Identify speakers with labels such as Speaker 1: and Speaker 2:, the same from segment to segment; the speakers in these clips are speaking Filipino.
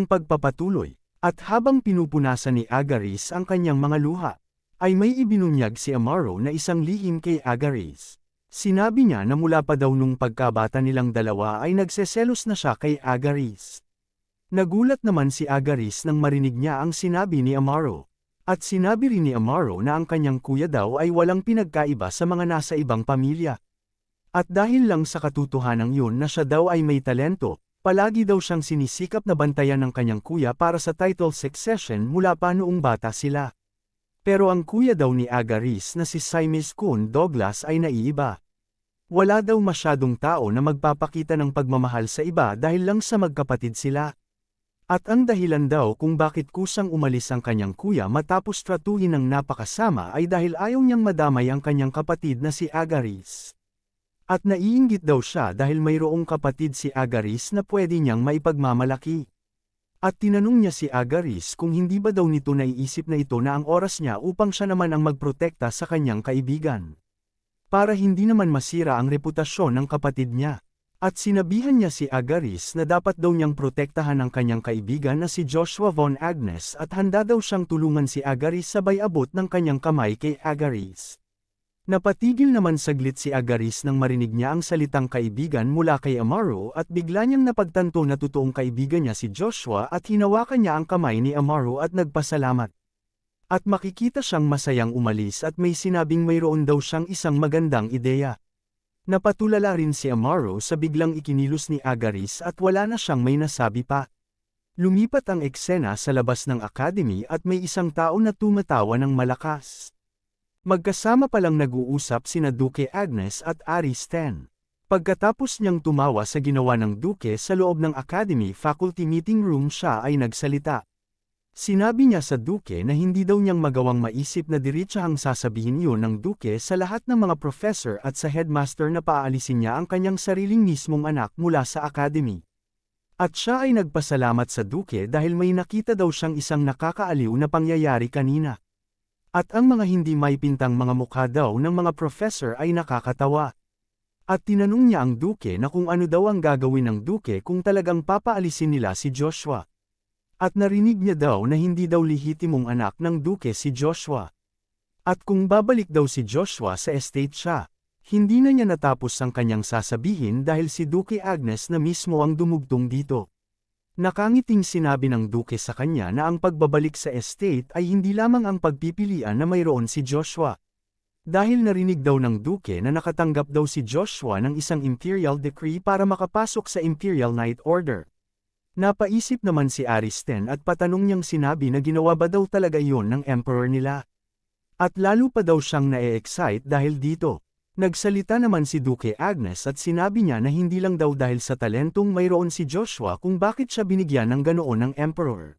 Speaker 1: ang pagpapatuloy, at habang pinupunasan ni Agaris ang kanyang mga luha, ay may ibinunyag si Amaro na isang lihim kay Agaris. Sinabi niya na mula pa daw nung pagkabata nilang dalawa ay nagseselos na siya kay Agaris. Nagulat naman si Agaris nang marinig niya ang sinabi ni Amaro. At sinabi rin ni Amaro na ang kanyang kuya daw ay walang pinagkaiba sa mga nasa ibang pamilya. At dahil lang sa katotohanan yun na siya daw ay may talento, palagi daw siyang sinisikap na bantayan ng kanyang kuya para sa title succession mula pa noong bata sila. Pero ang kuya daw ni Agaris na si Simis Kun Douglas ay naiiba. Wala daw masyadong tao na magpapakita ng pagmamahal sa iba dahil lang sa magkapatid sila. At ang dahilan daw kung bakit kusang umalis ang kanyang kuya matapos tratuhin ng napakasama ay dahil ayaw niyang madamay ang kanyang kapatid na si Agaris. At naiinggit daw siya dahil mayroong kapatid si Agaris na pwede niyang maipagmamalaki. At tinanong niya si Agaris kung hindi ba daw nito naiisip na ito na ang oras niya upang siya naman ang magprotekta sa kanyang kaibigan. Para hindi naman masira ang reputasyon ng kapatid niya. At sinabihan niya si Agaris na dapat daw niyang protektahan ang kanyang kaibigan na si Joshua Von Agnes at handa daw siyang tulungan si Agaris sabay abot ng kanyang kamay kay Agaris. Napatigil naman saglit si Agaris nang marinig niya ang salitang kaibigan mula kay Amaro at bigla niyang napagtanto na totoong kaibigan niya si Joshua at hinawakan niya ang kamay ni Amaro at nagpasalamat. At makikita siyang masayang umalis at may sinabing mayroon daw siyang isang magandang ideya. Napatulala rin si Amaro sa biglang ikinilos ni Agaris at wala na siyang may nasabi pa. Lumipat ang eksena sa labas ng academy at may isang tao na tumatawa ng malakas. Magkasama palang nag-uusap sina Duke Agnes at Aris Ten. Pagkatapos niyang tumawa sa ginawa ng Duke sa loob ng academy faculty meeting room siya ay nagsalita. Sinabi niya sa Duke na hindi daw niyang magawang maisip na diretsahang sasabihin yun ng Duke sa lahat ng mga professor at sa headmaster na paalisin niya ang kanyang sariling mismong anak mula sa academy. At siya ay nagpasalamat sa Duke dahil may nakita daw siyang isang nakakaaliw na pangyayari kanina. At ang mga hindi maipintang mga mukha daw ng mga professor ay nakakatawa. At tinanong niya ang Duke na kung ano daw ang gagawin ng Duke kung talagang papaalisin nila si Joshua. At narinig niya daw na hindi daw lehitimong anak ng Duke si Joshua. At kung babalik daw si Joshua sa estate siya, hindi na niya natapos ang kanyang sasabihin dahil si Duke Agnes na mismo ang dumugtong dito. Nakangiting sinabi ng Duke sa kanya na ang pagbabalik sa estate ay hindi lamang ang pagpipilian na mayroon si Joshua. Dahil narinig daw ng Duke na nakatanggap daw si Joshua ng isang imperial decree para makapasok sa Imperial Knight Order. Napaisip naman si Aris Ten at patanong niyang sinabi na ginawa ba daw talaga iyon ng emperor nila. At lalo pa daw siyang na-excite dahil dito. Nagsalita naman si Duke Agnes at sinabi niya na hindi lang daw dahil sa talentong mayroon si Joshua kung bakit siya binigyan ng ganoon ng emperor.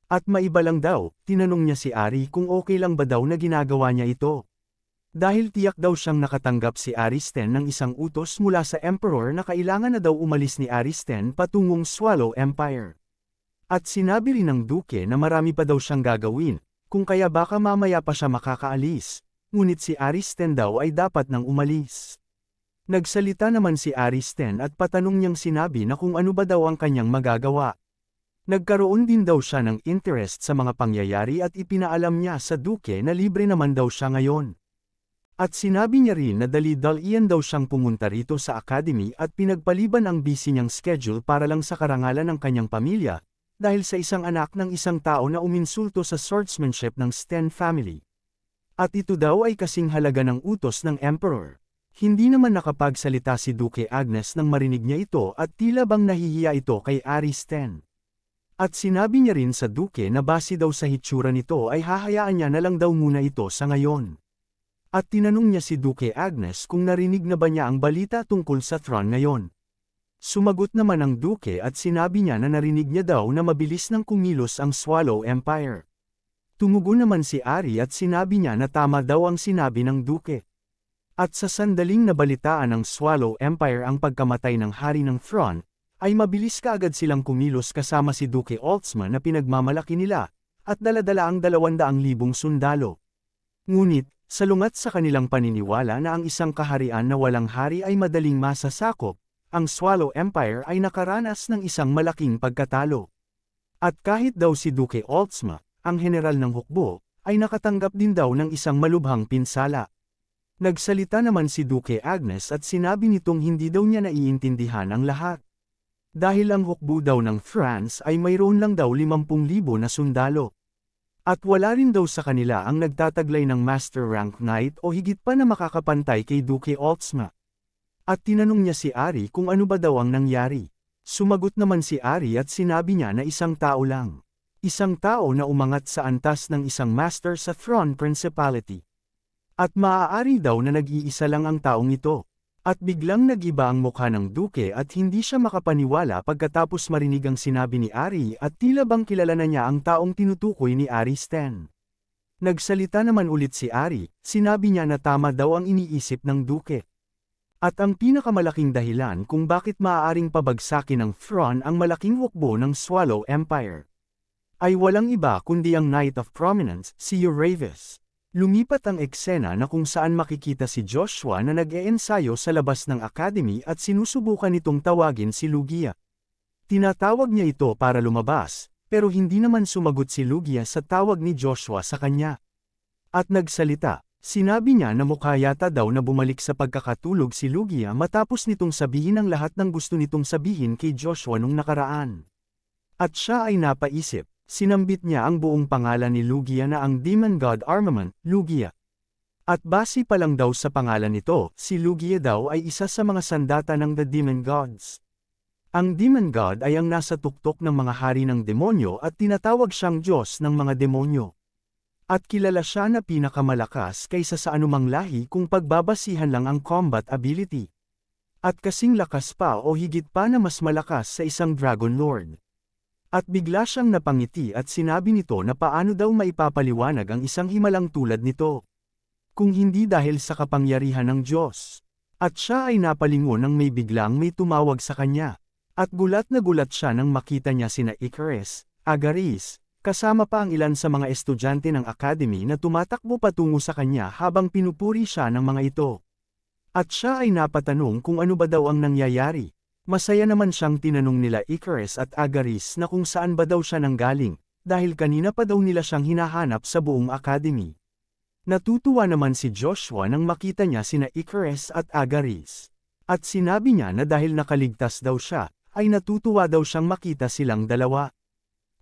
Speaker 1: At maiba lang daw, tinanong niya si Ari kung okay lang ba daw na ginagawa niya ito. Dahil tiyak daw siyang nakatanggap si Aristen ng isang utos mula sa Emperor na kailangan na daw umalis ni Aristen patungong Swallow Empire. At sinabi rin ng Duke na marami pa daw siyang gagawin, kung kaya baka mamaya pa siya makakaalis, ngunit si Aristen daw ay dapat nang umalis. Nagsalita naman si Aristen at patanong niyang sinabi na kung ano ba daw ang kanyang magagawa. Nagkaroon din daw siya ng interest sa mga pangyayari at ipinaalam niya sa Duke na libre naman daw siya ngayon. At sinabi niya rin na dali-dalian daw siyang pumunta rito sa academy at pinagpaliban ang busy niyang schedule para lang sa karangalan ng kanyang pamilya, dahil sa isang anak ng isang tao na uminsulto sa swordsmanship ng Sten family. At ito daw ay kasing halaga ng utos ng Emperor. Hindi naman nakapagsalita si Duke Agnes nang marinig niya ito at tila bang nahihiya ito kay Aristen. At sinabi niya rin sa Duke na base daw sa hitsura nito ay hahayaan niya na lang daw muna ito sa ngayon. At tinanong niya si Duke Agnes kung narinig na ba niya ang balita tungkol sa throne ngayon. Sumagot naman ang Duke at sinabi niya na narinig niya daw na mabilis nang kumilos ang Swallow Empire. Tumugon naman si Ari at sinabi niya na tama daw ang sinabi ng Duke. At sa sandaling nabalitaan ng Swallow Empire ang pagkamatay ng hari ng throne, ay mabilis kaagad silang kumilos kasama si Duke Oldsman na pinagmamalaki nila, at daladala ang 200,000 sundalo. Ngunit, salungat sa kanilang paniniwala na ang isang kaharian na walang hari ay madaling masasakop, ang Swallow Empire ay nakaranas ng isang malaking pagkatalo. At kahit daw si Duque Oltsma, ang general ng hukbo, ay nakatanggap din daw ng isang malubhang pinsala. Nagsalita naman si Duque Agnes at sinabi nitong hindi daw niya naiintindihan ang lahat. Dahil ang hukbo daw ng France ay mayroon lang daw 50,000 na sundalo. At wala rin daw sa kanila ang nagtataglay ng Master Rank Knight o higit pa na makakapantay kay Duque Oltsma. At tinanong niya si Ari kung ano ba daw ang nangyari. Sumagot naman si Ari at sinabi niya na isang tao lang. Isang tao na umangat sa antas ng isang master sa Throne Principality. At maaari daw na nag-iisa lang ang taong ito. At biglang nag-iba ang mukha ng Duke at hindi siya makapaniwala pagkatapos marinig ang sinabi ni Ari at tila bang kilala na niya ang taong tinutukoy ni Ari Sten. Nagsalita naman ulit si Ari, sinabi niya na tama daw ang iniisip ng Duke. At ang pinakamalaking dahilan kung bakit maaaring pabagsakin ng throne ang malaking hukbo ng Swallow Empire ay walang iba kundi ang Knight of Prominence, si Euryvis. Lumipat ang eksena na kung saan makikita si Joshua na nag-eensayo sa labas ng academy at sinusubukan nitong tawagin si Lugia. Tinatawag niya ito para lumabas, pero hindi naman sumagot si Lugia sa tawag ni Joshua sa kanya. At nagsalita. Sinabi niya na mukha yata daw na bumalik sa pagkakatulog si Lugia matapos nitong sabihin ang lahat ng gusto nitong sabihin kay Joshua nung nakaraan. At siya ay napaisip, sinambit niya ang buong pangalan ni Lugia na ang Demon God Armament, Lugia. At base pa lang daw sa pangalan nito, si Lugia daw ay isa sa mga sandata ng The Demon Gods. Ang Demon God ay ang nasa tuktok ng mga hari ng demonyo at tinatawag siyang Diyos ng mga demonyo. At kilala siya na pinakamalakas kaysa sa anumang lahi kung pagbabasihan lang ang combat ability. At kasing lakas pa o higit pa na mas malakas sa isang Dragon Lord. At bigla siyang napangiti at sinabi nito na paano daw maipapaliwanag ang isang himalang tulad nito. Kung hindi dahil sa kapangyarihan ng Diyos. At siya ay napalingon nang may biglang may tumawag sa kanya. At gulat na gulat siya nang makita niya sina Icarus, Agaris, kasama pa ang ilan sa mga estudyante ng academy na tumatakbo patungo sa kanya habang pinupuri siya ng mga ito. At siya ay napatanong kung ano ba daw ang nangyayari. Masaya naman siyang tinanong nila Icarus at Agaris na kung saan ba daw siya nanggaling, dahil kanina pa daw nila siyang hinahanap sa buong academy. Natutuwa naman si Joshua nang makita niya sina Icarus at Agaris. At sinabi niya na dahil nakaligtas daw siya, ay natutuwa daw siyang makita silang dalawa.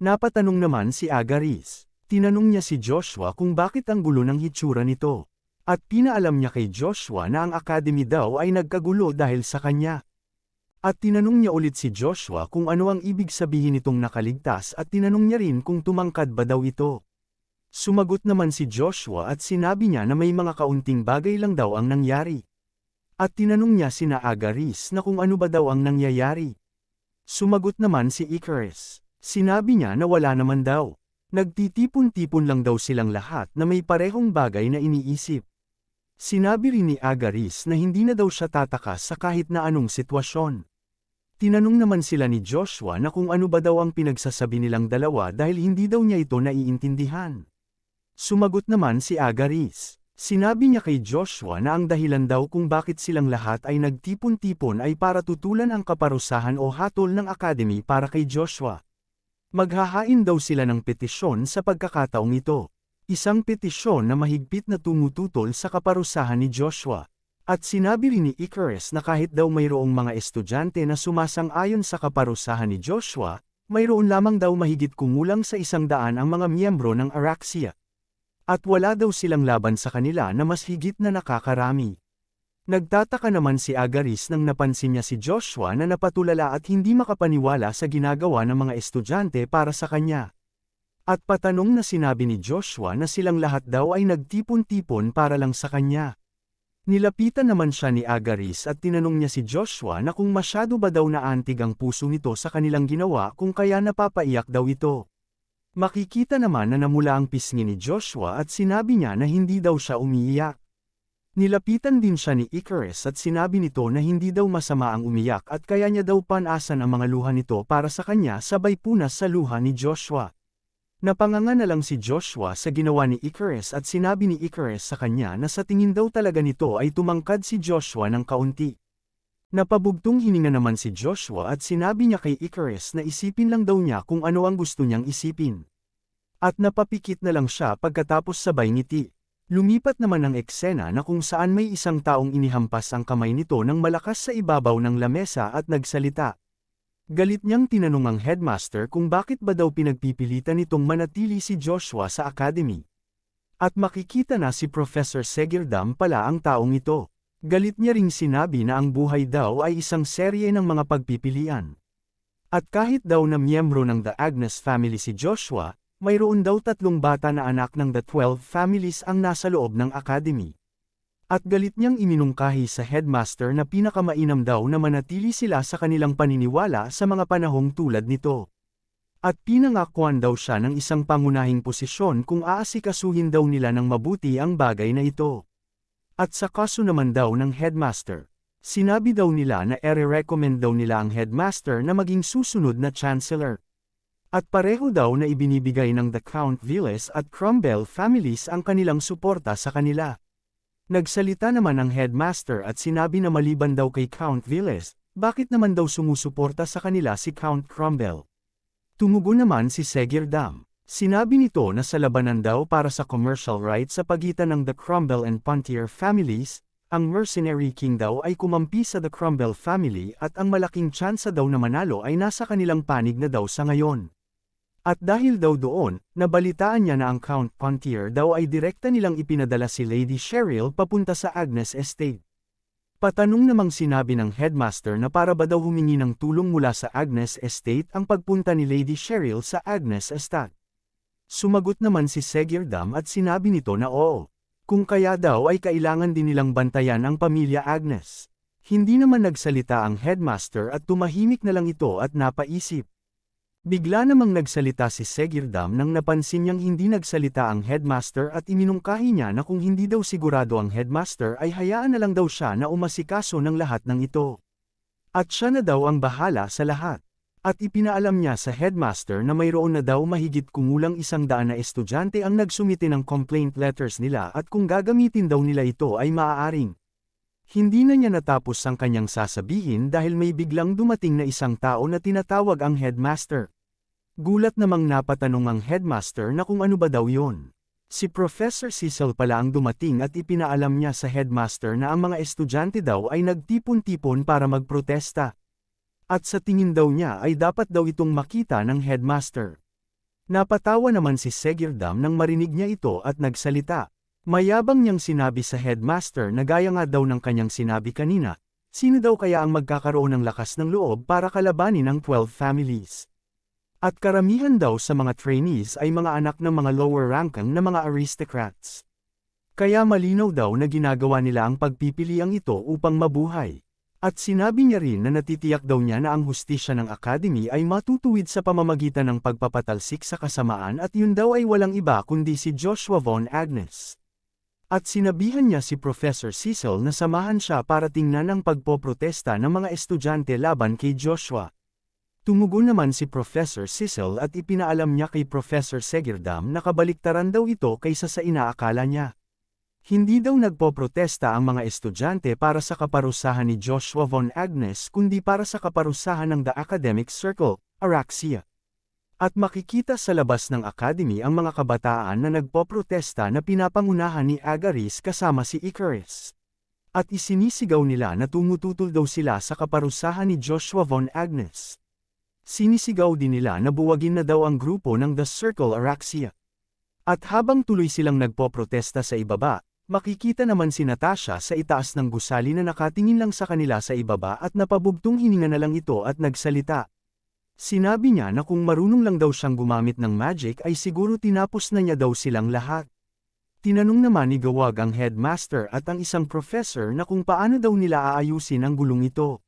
Speaker 1: Napatanong naman si Agaris. Tinanong niya si Joshua kung bakit ang gulo ng hitsura nito. At pinaalam niya kay Joshua na ang academy daw ay nagkagulo dahil sa kanya. At tinanong niya ulit si Joshua kung ano ang ibig sabihin nitong nakaligtas at tinanong niya rin kung tumangkad ba daw ito. Sumagot naman si Joshua at sinabi niya na may mga kaunting bagay lang daw ang nangyari. At tinanong niya sina Agaris na kung ano ba daw ang nangyayari. Sumagot naman si Icarus. Sinabi niya na wala naman daw. Nagtitipon-tipon lang daw silang lahat na may parehong bagay na iniisip. Sinabi rin ni Agaris na hindi na daw siya tatakas sa kahit na anong sitwasyon. Tinanong naman sila ni Joshua na kung ano ba daw ang pinagsasabi nilang dalawa dahil hindi daw niya ito naiintindihan. Sumagot naman si Agaris. Sinabi niya kay Joshua na ang dahilan daw kung bakit silang lahat ay nagtipon-tipon ay para tutulan ang kaparusahan o hatol ng academy para kay Joshua. Maghahain daw sila ng petisyon sa pagkakataong ito. Isang petisyon na mahigpit na tumututol sa kaparusahan ni Joshua. At sinabi rin ni Icarus na kahit daw mayroong mga estudyante na sumasang-ayon sa kaparusahan ni Joshua, mayroon lamang daw mahigit kumulang sa 100 ang mga miyembro ng Araxia. At wala daw silang laban sa kanila na mas higit na nakakarami. Nagtataka naman si Agaris nang napansin niya si Joshua na napatulala at hindi makapaniwala sa ginagawa ng mga estudyante para sa kanya. At patanong na sinabi ni Joshua na silang lahat daw ay nagtipon-tipon para lang sa kanya. Nilapitan naman siya ni Agaris at tinanong niya si Joshua na kung masyado ba daw naantig ang puso nito sa kanilang ginawa kung kaya napapaiyak daw ito. Makikita naman na namula ang pisngi ni Joshua at sinabi niya na hindi daw siya umiiyak. Nilapitan din siya ni Icarus at sinabi nito na hindi daw masama ang umiyak at kaya niya daw panasan ang mga luha nito para sa kanya sabay punas sa luha ni Joshua. Napanganga na lang si Joshua sa ginawa ni Icarus at sinabi ni Icarus sa kanya na sa tingin daw talaga nito ay tumangkad si Joshua ng kaunti. Napabugtong hininga naman si Joshua at sinabi niya kay Icarus na isipin lang daw niya kung ano ang gusto niyang isipin. At napapikit na lang siya pagkatapos sabay ngiti. Lumipat naman ang eksena na kung saan may isang taong inihampas ang kamay nito ng malakas sa ibabaw ng lamesa at nagsalita. Galit niyang tinanong ang headmaster kung bakit ba daw pinagpipilitan nitong manatili si Joshua sa academy. At makikita na si Professor Segirdam pala ang taong ito. Galit niya ring sinabi na ang buhay daw ay isang serye ng mga pagpipilian. At kahit daw na miyembro ng The Agnes family si Joshua, mayroon daw 3 bata na anak ng The 12 families ang nasa loob ng academy. At galit niyang iminungkahi sa headmaster na pinakamainam daw na manatili sila sa kanilang paniniwala sa mga panahong tulad nito. At pinangakuan daw siya ng isang pangunahing posisyon kung aasikasuhin daw nila ng mabuti ang bagay na ito. At sa kaso naman daw ng headmaster, sinabi daw nila na ere-recommend daw nila ang headmaster na maging susunod na chancellor. At pareho daw na ibinibigay ng the Count Villas at Cromwell families ang kanilang suporta sa kanila. Nagsalita naman ang headmaster at sinabi na maliban daw kay Count Villas, bakit naman daw sumusuporta sa kanila si Count Cromwell? Tumugon naman si Segirdam. Sinabi nito na sa labanan daw para sa commercial rights sa pagitan ng the Cromwell and Pontier families, ang Mercenary King daw ay kumampi sa the Cromwell family at ang malaking tsansa daw na manalo ay nasa kanilang panig na daw sa ngayon. At dahil daw doon, nabalitaan niya na ang Count Pontier daw ay direkta nilang ipinadala si Lady Cheryl papunta sa Agnes Estate. Patanong namang sinabi ng headmaster na para ba daw humingi ng tulong mula sa Agnes Estate ang pagpunta ni Lady Cheryl sa Agnes Estate. Sumagot naman si Segirdam at sinabi nito na oo. Kung kaya daw ay kailangan din nilang bantayan ang pamilya Agnes. Hindi naman nagsalita ang headmaster at tumahimik na lang ito at napaisip. Bigla namang nagsalita si Segirdam nang napansin niyang hindi nagsalita ang headmaster at iminungkahi niya na kung hindi daw sigurado ang headmaster ay hayaan na lang daw siya na umasikaso ng lahat ng ito. At siya na daw ang bahala sa lahat. At ipinaalam niya sa headmaster na mayroon na daw mahigit kumulang 100 na estudyante ang nagsumite ng complaint letters nila at kung gagamitin daw nila ito ay maaaring. Hindi na niya natapos ang kanyang sasabihin dahil may biglang dumating na isang tao na tinatawag ang headmaster. Gulat namang napatanong ang headmaster na kung ano ba daw yon. Si Professor Cecil pala ang dumating at ipinaalam niya sa headmaster na ang mga estudyante daw ay nagtipon-tipon para magprotesta. At sa tingin daw niya ay dapat daw itong makita ng headmaster. Napatawa naman si Segirdam nang marinig niya ito at nagsalita. Mayabang niyang sinabi sa headmaster na gaya nga daw ng kanyang sinabi kanina, sino daw kaya ang magkakaroon ng lakas ng loob para kalabanin ang 12 families. At karamihan daw sa mga trainees ay mga anak ng mga lower ranking na mga aristocrats. Kaya malinaw daw na ginagawa nila ang pagpipiliang ito upang mabuhay. At sinabi niya rin na natitiyak daw niya na ang hustisya ng academy ay matutuwid sa pamamagitan ng pagpapatalsik sa kasamaan at yun daw ay walang iba kundi si Joshua von Agnes. At sinabihan niya si Professor Cecil na samahan siya para tingnan ang pagpoprotesta ng mga estudyante laban kay Joshua. Tumugon naman si Professor Cecil at ipinaalam niya kay Professor Segirdam na kabaliktaran daw ito kaysa sa inaakala niya. Hindi daw nagpoprotesta ang mga estudyante para sa kaparusahan ni Joshua von Agnes kundi para sa kaparusahan ng The Academic Circle, Araxia. At makikita sa labas ng academy ang mga kabataan na nagpoprotesta na pinapangunahan ni Agaris kasama si Icarus. At isinisigaw nila na tumututol daw sila sa kaparusahan ni Joshua von Agnes. Sinisigaw din nila na buwagin na daw ang grupo ng The Circle Araxia. At habang tuloy silang nagpoprotesta sa ibaba, makikita naman si Natasha sa itaas ng gusali na nakatingin lang sa kanila sa ibaba at napabugtong hininga na lang ito at nagsalita. Sinabi niya na kung marunong lang daw siyang gumamit ng magic ay siguro tinapos na niya daw silang lahat. Tinanong naman ni Gawag ang headmaster at ang isang professor na kung paano daw nila aayusin ang gulong ito.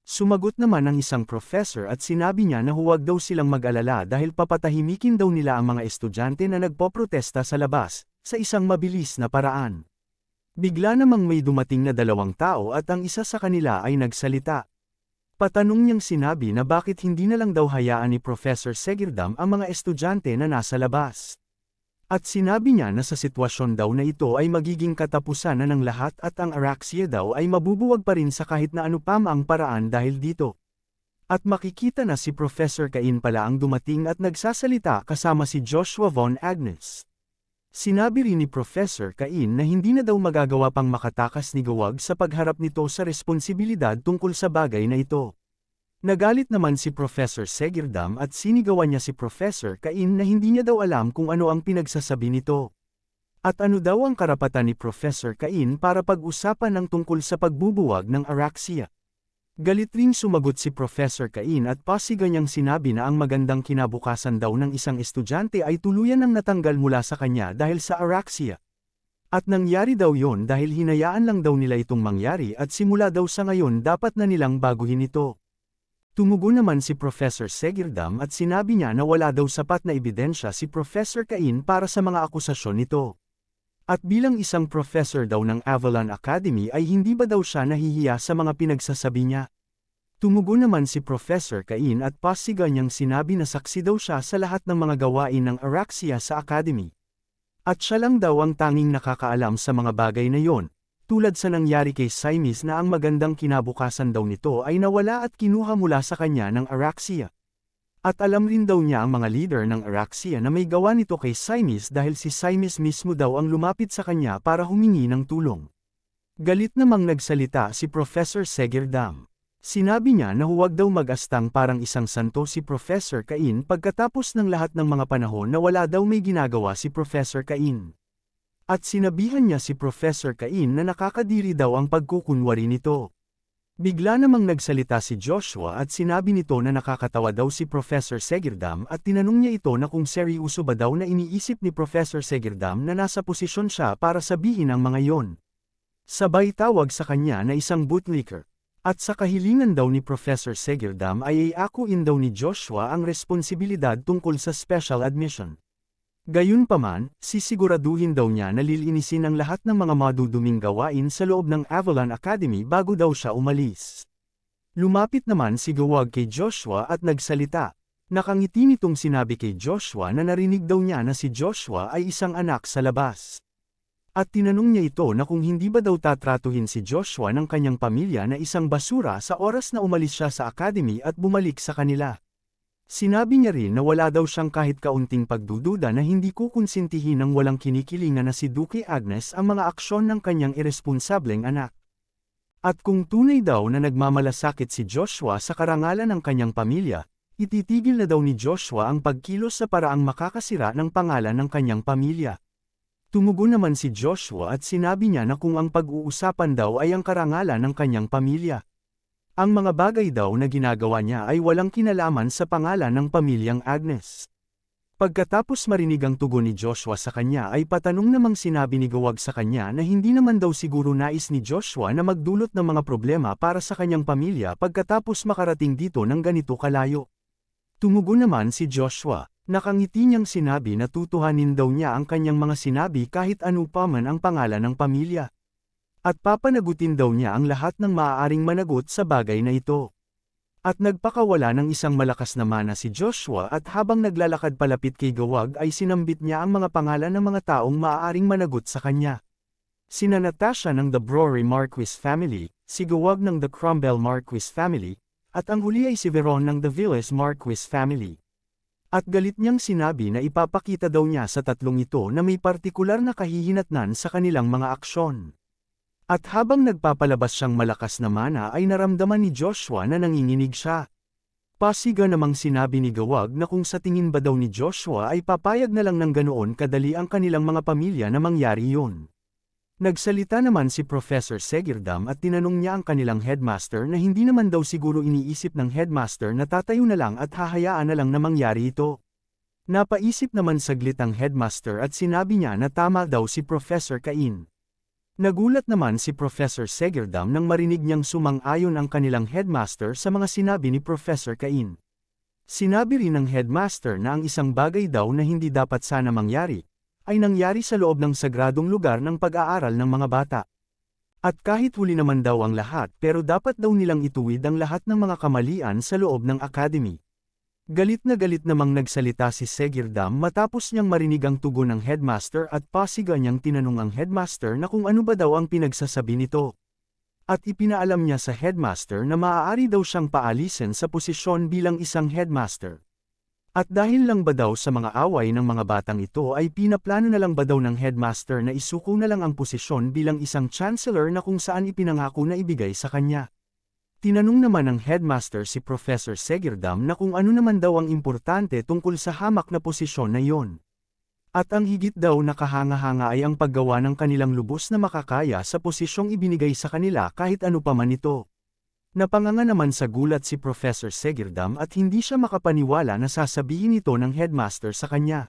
Speaker 1: Sumagot naman ang isang professor at sinabi niya na huwag daw silang mag-alala dahil papatahimikin daw nila ang mga estudyante na nagpoprotesta sa labas, sa isang mabilis na paraan. Bigla namang may dumating na 2 tao at ang isa sa kanila ay nagsalita. Patanong niyang sinabi na bakit hindi na lang daw hayaan ni Professor Segirdam ang mga estudyante na nasa labas. At sinabi niya na sa sitwasyon daw na ito ay magiging katapusan na ng lahat at ang Araxia daw ay mabubuwag pa rin sa kahit na ano pa ang paraan dahil dito. At makikita na si Professor Cain pala ang dumating at nagsasalita kasama si Joshua Von Agnes. Sinabi rin ni Professor Cain na hindi na daw magagawa pang makatakas ni Gawag sa pagharap nito sa responsibilidad tungkol sa bagay na ito. Nagalit naman si Professor Segirdam at sinigawan niya si Professor Cain na hindi niya daw alam kung ano ang pinagsasabi nito. At ano daw ang karapatan ni Professor Cain para pag-usapan ng tungkol sa pagbubuwag ng Araxia. Galit ring sumagot si Professor Cain at pasiga niyang sinabi na ang magandang kinabukasan daw ng isang estudyante ay tuluyan ng natanggal mula sa kanya dahil sa Araxia. At nangyari daw yon dahil hinayaan lang daw nila itong mangyari at simula daw sa ngayon dapat na nilang baguhin ito. Tumugon naman si Professor Segirdam at sinabi niya na wala daw sapat na ebidensya si Professor Cain para sa mga akusasyon nito. At bilang isang professor daw ng Avalon Academy ay hindi ba daw siya nahihiya sa mga pinagsasabi niya? Tumugon naman si Professor Cain at pasiga niyang sinabi na saksi daw siya sa lahat ng mga gawain ng Araxia sa Academy. At siya lang daw ang tanging nakakaalam sa mga bagay na yon. Tulad sa nangyari kay Simis na ang magandang kinabukasan daw nito ay nawala at kinuha mula sa kanya ng Araxia. At alam rin daw niya ang mga leader ng Araxia na may gawa nito kay Simis dahil si Simis mismo daw ang lumapit sa kanya para humingi ng tulong. Galit namang nagsalita si Professor Segirdam. Sinabi niya na huwag daw mag-astang parang isang santo si Professor Cain pagkatapos ng lahat ng mga panahon na wala daw may ginagawa si Professor Cain. At sinabihan niya si Professor Cain na nakakadiri daw ang pagkukunwari nito. Bigla namang nagsalita si Joshua at sinabi nito na nakakatawa daw si Professor Segirdam at tinanong niya ito na kung seryoso ba daw na iniisip ni Professor Segirdam na nasa posisyon siya para sabihin ang mga yon. Sabay tawag sa kanya na isang bootlicker. At sa kahilingan daw ni Professor Segirdam ay iakuin daw ni Joshua ang responsibilidad tungkol sa special admission. Gayunpaman, sisiguraduhin daw niya na lilinisin ang lahat ng mga maduduming gawain sa loob ng Avalon Academy bago daw siya umalis. Lumapit naman si Gawag kay Joshua at nagsalita. Nakangiti nitong sinabi kay Joshua na narinig daw niya na si Joshua ay isang anak sa labas. At tinanong niya ito na kung hindi ba daw tatratuhin si Joshua ng kanyang pamilya na isang basura sa oras na umalis siya sa academy at bumalik sa kanila. Sinabi niya rin na wala daw siyang kahit kaunting pagdududa na hindi kukonsintihin ng walang kinikilingan na si Duque Agnes ang mga aksyon ng kanyang iresponsableng anak. At kung tunay daw na nagmamalasakit si Joshua sa karangalan ng kanyang pamilya, ititigil na daw ni Joshua ang pagkilos sa paraang makakasira ng pangalan ng kanyang pamilya. Tumugon naman si Joshua at sinabi niya na kung ang pag-uusapan daw ay ang karangalan ng kanyang pamilya. Ang mga bagay daw na ginagawa niya ay walang kinalaman sa pangalan ng pamilyang Agnes. Pagkatapos marinig ang tugon ni Joshua sa kanya ay patanong namang sinabi ni Gawag sa kanya na hindi naman daw siguro nais ni Joshua na magdulot ng mga problema para sa kanyang pamilya pagkatapos makarating dito ng ganito kalayo. Tumugon naman si Joshua. Nakangiti niyang sinabi na tutuhanin daw niya ang kanyang mga sinabi kahit ano pa man ang pangalan ng pamilya. At papanagutin daw niya ang lahat ng maaaring managot sa bagay na ito. At nagpakawala ng isang malakas na mana si Joshua at habang naglalakad palapit kay Gawag ay sinambit niya ang mga pangalan ng mga taong maaaring managot sa kanya. Sina Natasha ng The Brory Marquis family, si Gawag ng The Cromwell Marquis family, at ang huli ay si Veron ng The Villas Marquis family. At galit niyang sinabi na ipapakita daw niya sa tatlong ito na may partikular na kahihinatnan sa kanilang mga aksyon. At habang nagpapalabas siyang malakas na mana ay naramdaman ni Joshua na nanginginig siya. Pasiga namang sinabi ni Gawag na kung sa tingin ba daw ni Joshua ay papayag na lang ng ganoon kadali ang kanilang mga pamilya na mangyari yun. Nagsalita naman si Professor Segirdam at tinanong niya ang kanilang headmaster na hindi naman daw siguro iniisip ng headmaster na tatayo na lang at hahayaan na lang na mangyari ito. Napaisip naman saglit ang headmaster at sinabi niya na tama daw si Professor Cain. Nagulat naman si Professor Segirdam nang marinig niyang sumang-ayon ang kanilang headmaster sa mga sinabi ni Professor Cain. Sinabi rin ng headmaster na ang isang bagay daw na hindi dapat sana mangyari, ay nangyari sa loob ng sagradong lugar ng pag-aaral ng mga bata. At kahit huli naman daw ang lahat pero dapat daw nilang ituwid ang lahat ng mga kamalian sa loob ng academy. Galit namang nagsalita si Segirdam matapos niyang marinig ang tugon ng headmaster at pasiga niyang tinanong ang headmaster na kung ano ba daw ang pinagsasabi nito. At ipinaalam niya sa headmaster na maaari daw siyang paalisin sa posisyon bilang isang headmaster. At dahil lang ba daw sa mga away ng mga batang ito ay pinaplano na lang ba daw ng headmaster na isuko na lang ang posisyon bilang isang chancellor na kung saan ipinangako na ibigay sa kanya. Tinanong naman ng headmaster si Professor Segirdam na kung ano naman daw ang importante tungkol sa hamak na posisyon na iyon. At ang higit daw na kahanga-hanga ay ang paggawa ng kanilang lubos na makakaya sa posisyong ibinigay sa kanila kahit ano pa man ito. Napanganga naman sa gulat si Professor Segirdam at hindi siya makapaniwala na sasabihin ito ng headmaster sa kanya.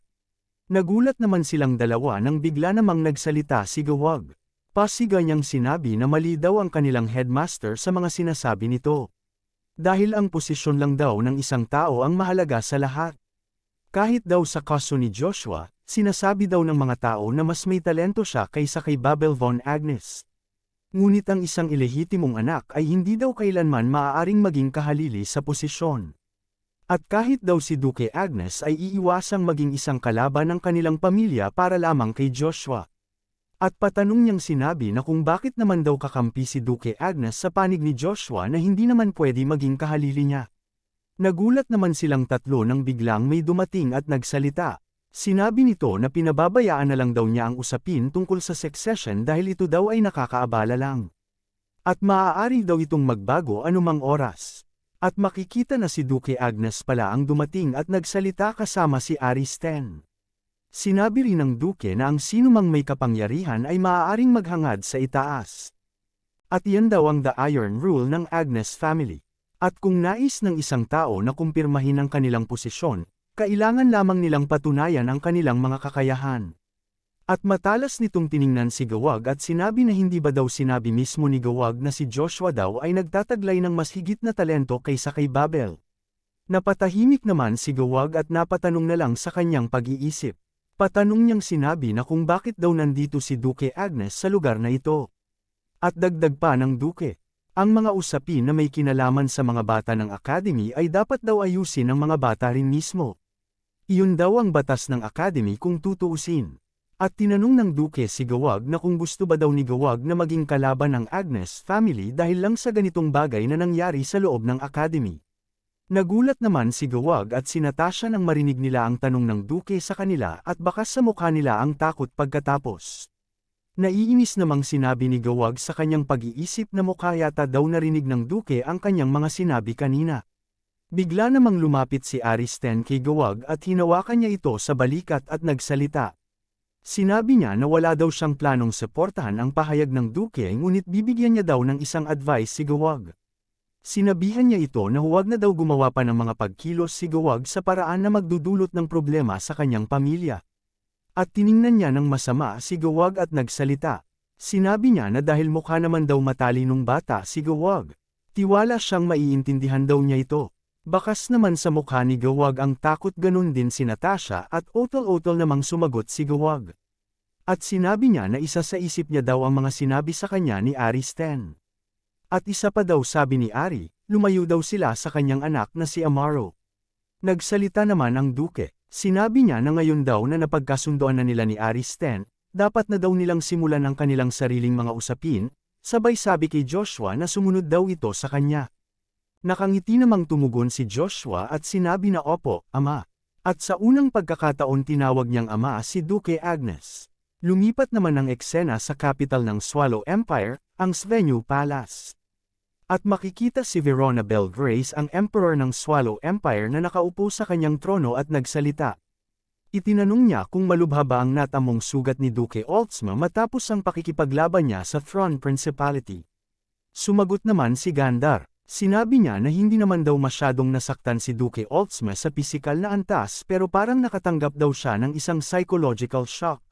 Speaker 1: Nagulat naman silang dalawa nang bigla namang nagsalita si Gawag. Pasiga niyang sinabi na mali daw ang kanilang headmaster sa mga sinasabi nito. Dahil ang posisyon lang daw ng isang tao ang mahalaga sa lahat. Kahit daw sa kaso ni Joshua, sinasabi daw ng mga tao na mas may talento siya kaysa kay Babel von Agnes. Ngunit ang isang ilehitimong anak ay hindi daw kailanman maaaring maging kahalili sa posisyon. At kahit daw si Duke Agnes ay iiwasang maging isang kalaban ng kanilang pamilya para lamang kay Joshua. At patanong niyang sinabi na kung bakit naman daw kakampi si Duke Agnes sa panig ni Joshua na hindi naman pwede maging kahalili niya. Nagulat naman silang tatlo nang biglang may dumating at nagsalita. Sinabi nito na pinababayaan na lang daw niya ang usapin tungkol sa succession dahil ito daw ay nakakaabala lang. At maaari daw itong magbago anumang oras. At makikita na si Duke Agnes pala ang dumating at nagsalita kasama si Aristen. Sinabi rin ng Duke na ang sinumang may kapangyarihan ay maaaring maghangad sa itaas. At iyan daw ang the iron rule ng Agnes family. At kung nais ng isang tao na kumpirmahin ang kanilang posisyon, kailangan lamang nilang patunayan ang kanilang mga kakayahan. At matalas nitong tiningnan si Gawag at sinabi na hindi ba daw sinabi mismo ni Gawag na si Joshua daw ay nagtataglay ng mas higit na talento kaysa kay Babel. Napatahimik naman si Gawag at napatanong na lang sa kanyang pag-iisip. Patanong niyang sinabi na kung bakit daw nandito si Duke Agnes sa lugar na ito. At dagdag pa ng Duke, ang mga usapin na may kinalaman sa mga bata ng Academy ay dapat daw ayusin ng mga bata rin mismo. Iyon daw ang batas ng Academy kung tutuusin. At tinanong ng Duke si Gawag na kung gusto ba daw ni Gawag na maging kalaban ng Agnes family dahil lang sa ganitong bagay na nangyari sa loob ng Academy. Nagulat naman si Gawag at si Natasha nang marinig nila ang tanong ng Duke sa kanila at bakas sa mukha nila ang takot pagkatapos. Naiinis namang sinabi ni Gawag sa kanyang pag-iisip na mukha yata daw narinig ng Duke ang kanyang mga sinabi kanina. Bigla namang lumapit si Aristen kay Gawag at hinawakan niya ito sa balikat at nagsalita. Sinabi niya na wala daw siyang planong suportahan ang pahayag ng Duke ngunit bibigyan niya daw ng isang advice si Gawag. Sinabihan niya ito na huwag na daw gumawa pa ng mga pagkilos si Gawag sa paraan na magdudulot ng problema sa kanyang pamilya. At tiningnan niya ng masama si Gawag at nagsalita. Sinabi niya na dahil mukha naman daw matalinong bata si Gawag, tiwala siyang maiintindihan daw niya ito. Bakas naman sa mukha ni Gawag ang takot, ganun din si Natasha at otol-otol namang sumagot si Gawag. At sinabi niya na isa sa isip niya daw ang mga sinabi sa kanya ni Aristen. At isa pa daw sabi ni Ari, lumayo daw sila sa kanyang anak na si Amaro. Nagsalita naman ang Duke, sinabi niya na ngayon daw na napagkasundoan na nila ni Aristen, dapat na daw nilang simulan ang kanilang sariling mga usapin, sabay sabi kay Joshua na sumunod daw ito sa kanya. Nakangiti namang tumugon si Joshua at sinabi na opo, ama. At sa unang pagkakataon tinawag niyang ama si Duke Agnes. Lumipat naman ang eksena sa capital ng Swallow Empire, ang Svenue Palace. At makikita si Verona Belgrace ang emperor ng Swallow Empire na nakaupo sa kanyang trono at nagsalita. Itinanong niya kung malubha ba ang natamong sugat ni Duke Oldsma matapos ang pakikipaglaban niya sa Throne Principality. Sumagot naman si Gandar. Sinabi niya na hindi naman daw masyadong nasaktan si Duke Oldsma sa pisikal na antas pero parang nakatanggap daw siya ng isang psychological shock.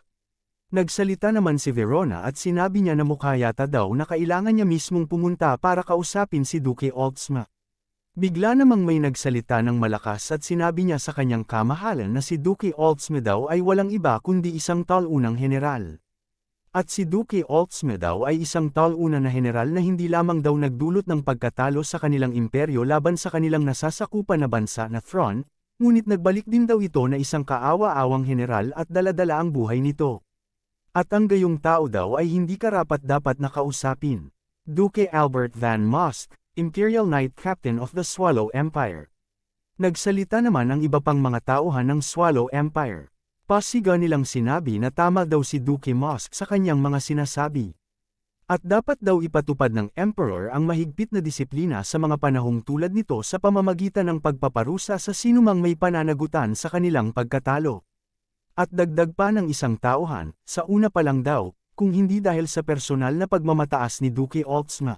Speaker 1: Nagsalita naman si Verona at sinabi niya na mukha yata daw na kailangan niya mismong pumunta para kausapin si Duke Oldsma. Bigla namang may nagsalita ng malakas at sinabi niya sa kanyang kamahalan na si Duke Oldsma daw ay walang iba kundi isang talunang general. At si Duke Oldsma daw ay isang taluna na general na hindi lamang daw nagdulot ng pagkatalo sa kanilang imperyo laban sa kanilang nasasakupan na bansa na Throne, Ngunit nagbalik din daw ito na isang kaawa-awang general at daladala ang buhay nito. At ang gayong tao daw ay hindi karapat-dapat na kausapin. Duke Albert Van Mosk, Imperial Knight Captain of the Swallow Empire. Nagsalita naman ang iba pang mga tauhan ng Swallow Empire. Pasiga nilang sinabi na tama daw si Duke Mosk sa kanyang mga sinasabi. At dapat daw ipatupad ng Emperor ang mahigpit na disiplina sa mga panahong tulad nito sa pamamagitan ng pagpaparusa sa sinumang may pananagutan sa kanilang pagkatalo. At dagdag pa ng isang tauhan, sa una pa lang daw, kung hindi dahil sa personal na pagmamataas ni Duke Oldsma.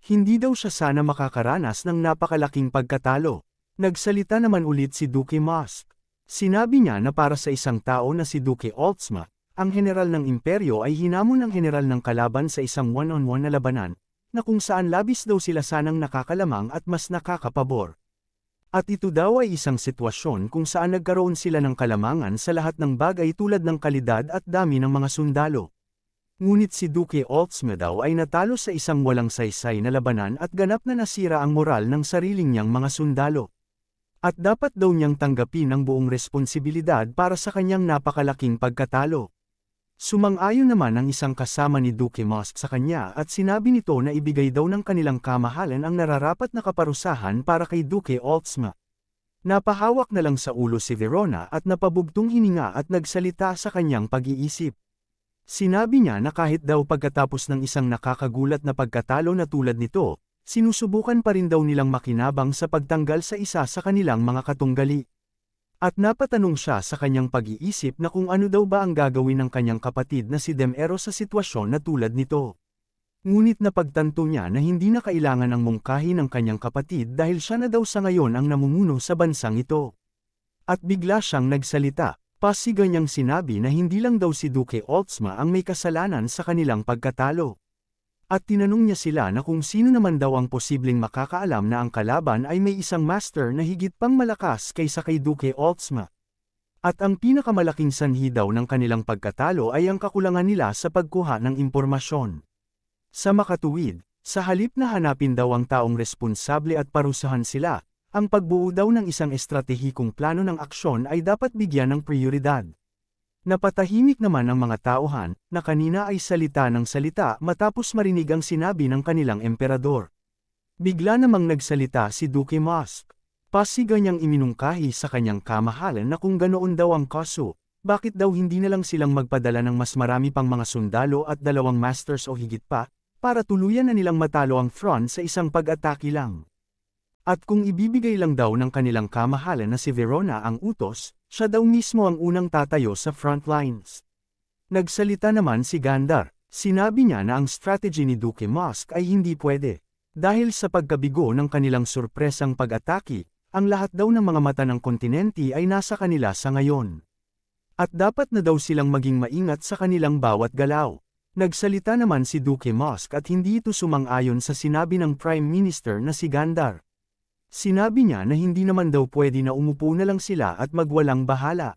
Speaker 1: Hindi daw siya sana makakaranas ng napakalaking pagkatalo. Nagsalita naman ulit si Duke Mosk. Sinabi niya na para sa isang tao na si Duke Oldsma, ang general ng imperyo ay hinamon ng general ng kalaban sa isang one-on-one na labanan, na kung saan labis daw sila sanang nakakalamang at mas nakakapabor. At ito daw ay isang sitwasyon kung saan nagkaroon sila ng kalamangan sa lahat ng bagay tulad ng kalidad at dami ng mga sundalo. Ngunit si Duke Oldsma daw ay natalo sa isang walang saysay na labanan at ganap na nasira ang moral ng sariling niyang mga sundalo. At dapat daw niyang tanggapin ang buong responsibilidad para sa kanyang napakalaking pagkatalo. Sumang-ayon naman ang isang kasama ni Duke Mosk sa kanya at sinabi nito na ibigay daw ng kanilang kamahalan ang nararapat na kaparusahan para kay Duke Oldsma. Napahawak na lang sa ulo si Verona at napabugtong hininga at nagsalita sa kanyang pag-iisip. Sinabi niya na kahit daw pagkatapos ng isang nakakagulat na pagkatalo na tulad nito, sinusubukan pa rin daw nilang makinabang sa pagtanggal sa isa sa kanilang mga katunggali. At napatanong siya sa kanyang pag-iisip na kung ano daw ba ang gagawin ng kanyang kapatid na si Demero sa sitwasyon na tulad nito. Ngunit napagtanto niya na hindi na kailangan ang mungkahi ng kanyang kapatid dahil siya na daw sa ngayon ang namumuno sa bansang ito. At bigla siyang nagsalita, pasiga niyang sinabi na hindi lang daw si Duke Oldsma ang may kasalanan sa kanilang pagkatalo. At tinanong niya sila na kung sino naman daw ang posibleng makakaalam na ang kalaban ay may isang master na higit pang malakas kaysa kay Duke Oldsma. At ang pinakamalaking sanhi daw ng kanilang pagkatalo ay ang kakulangan nila sa pagkuha ng impormasyon. Sa makatuwid, sa halip na hanapin daw ang taong responsable at parusahan sila, ang pagbuo daw ng isang estratehikong plano ng aksyon ay dapat bigyan ng prioridad. Napatahimik naman ang mga tauhan, na kanina ay salita ng salita matapos marinig ang sinabi ng kanilang emperador. Bigla namang nagsalita si Duke Mosk. Pasiga niyang iminungkahi sa kanyang kamahalan na kung ganoon daw ang kaso, bakit daw hindi na lang silang magpadala ng mas marami pang mga sundalo at 2 masters o higit pa, para tuluyan na nilang matalo ang front sa isang pag-atake lang. At kung ibibigay lang daw ng kanilang kamahalan na si Verona ang utos, siya daw mismo ang unang tatayo sa front lines. Nagsalita naman si Gandar, sinabi niya na ang strategy ni Duke Mosk ay hindi pwede. Dahil sa pagkabigo ng kanilang surpresang pag-atake, ang lahat daw ng mga mata ng kontinente ay nasa kanila sa ngayon. At dapat na daw silang maging maingat sa kanilang bawat galaw. Nagsalita naman si Duke Mosk at hindi ito sumang-ayon sa sinabi ng Prime Minister na si Gandar. Sinabi niya na hindi naman daw pwede na umupo na lang sila at magwalang bahala.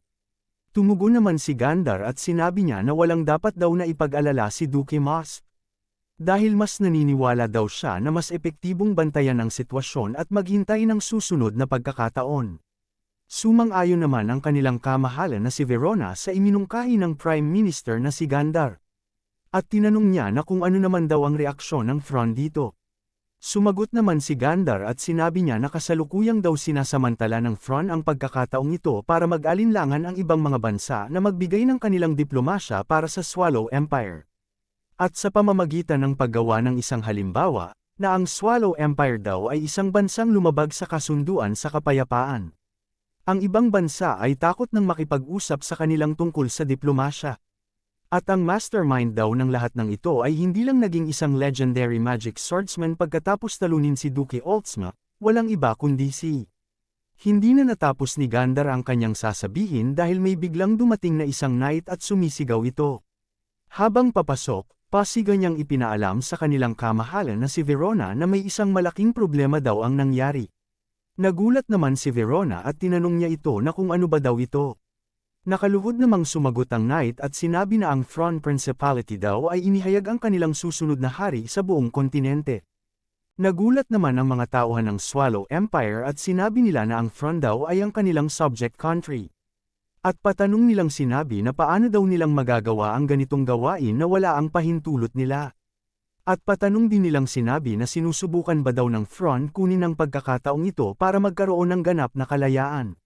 Speaker 1: Tumugon naman si Gandar at sinabi niya na walang dapat daw na ipag-alala si Duke Mosk. Dahil mas naniniwala daw siya na mas epektibong bantayan ang sitwasyon at maghintay ng susunod na pagkakataon. Sumang-ayon naman ang kanilang kamahalan na si Verona sa iminungkahi ng Prime Minister na si Gandar. At tinanong niya na kung ano naman daw ang reaksyon ng front dito. Sumagot naman si Gandar at sinabi niya na kasalukuyang daw sinasamantala ng front ang pagkakataong ito para mag-alinlangan ang ibang mga bansa na magbigay ng kanilang diplomasya para sa Swallow Empire. At sa pamamagitan ng paggawa ng isang halimbawa, na ang Swallow Empire daw ay isang bansang lumabag sa kasunduan sa kapayapaan. Ang ibang bansa ay takot nang makipag-usap sa kanilang tungkol sa diplomasya. At ang mastermind daw ng lahat ng ito ay hindi lang naging isang legendary magic swordsman pagkatapos talunin si Duke Oldsma, walang iba kundi si. Hindi na natapos ni Gandar ang kanyang sasabihin dahil may biglang dumating na isang knight at sumisigaw ito. Habang papasok, pasiga niyang ipinaalam sa kanilang kamahalan na si Verona na may isang malaking problema daw ang nangyari. Nagulat naman si Verona at tinanong niya ito na kung ano ba daw ito. Nakaluhod namang sumagot ang knight at sinabi na ang Front Principality daw ay inihayag ang kanilang susunod na hari sa buong kontinente. Nagulat naman ang mga tauhan ng Swallow Empire at sinabi nila na ang Thrawn daw ay ang kanilang subject country. At patanong nilang sinabi na paano daw nilang magagawa ang ganitong gawain na wala ang pahintulot nila. At patanong din nilang sinabi na sinusubukan ba daw ng Thrawn kunin ang pagkakataong ito para magkaroon ng ganap na kalayaan.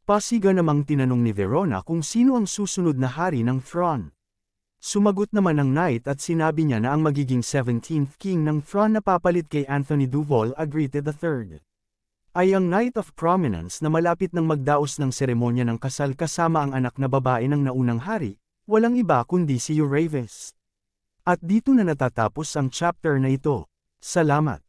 Speaker 1: Pasiga namang tinanong ni Verona kung sino ang susunod na hari ng Thrawn. Sumagot naman ang knight at sinabi niya na ang magiging 17th king ng Thrawn na papalit kay Anthony Duval Agrite III ay ang Knight of Prominence na malapit nang magdaos ng seremonya ng kasal kasama ang anak na babae ng naunang hari, walang iba kundi si Uravis. At dito na natatapos ang chapter na ito. Salamat.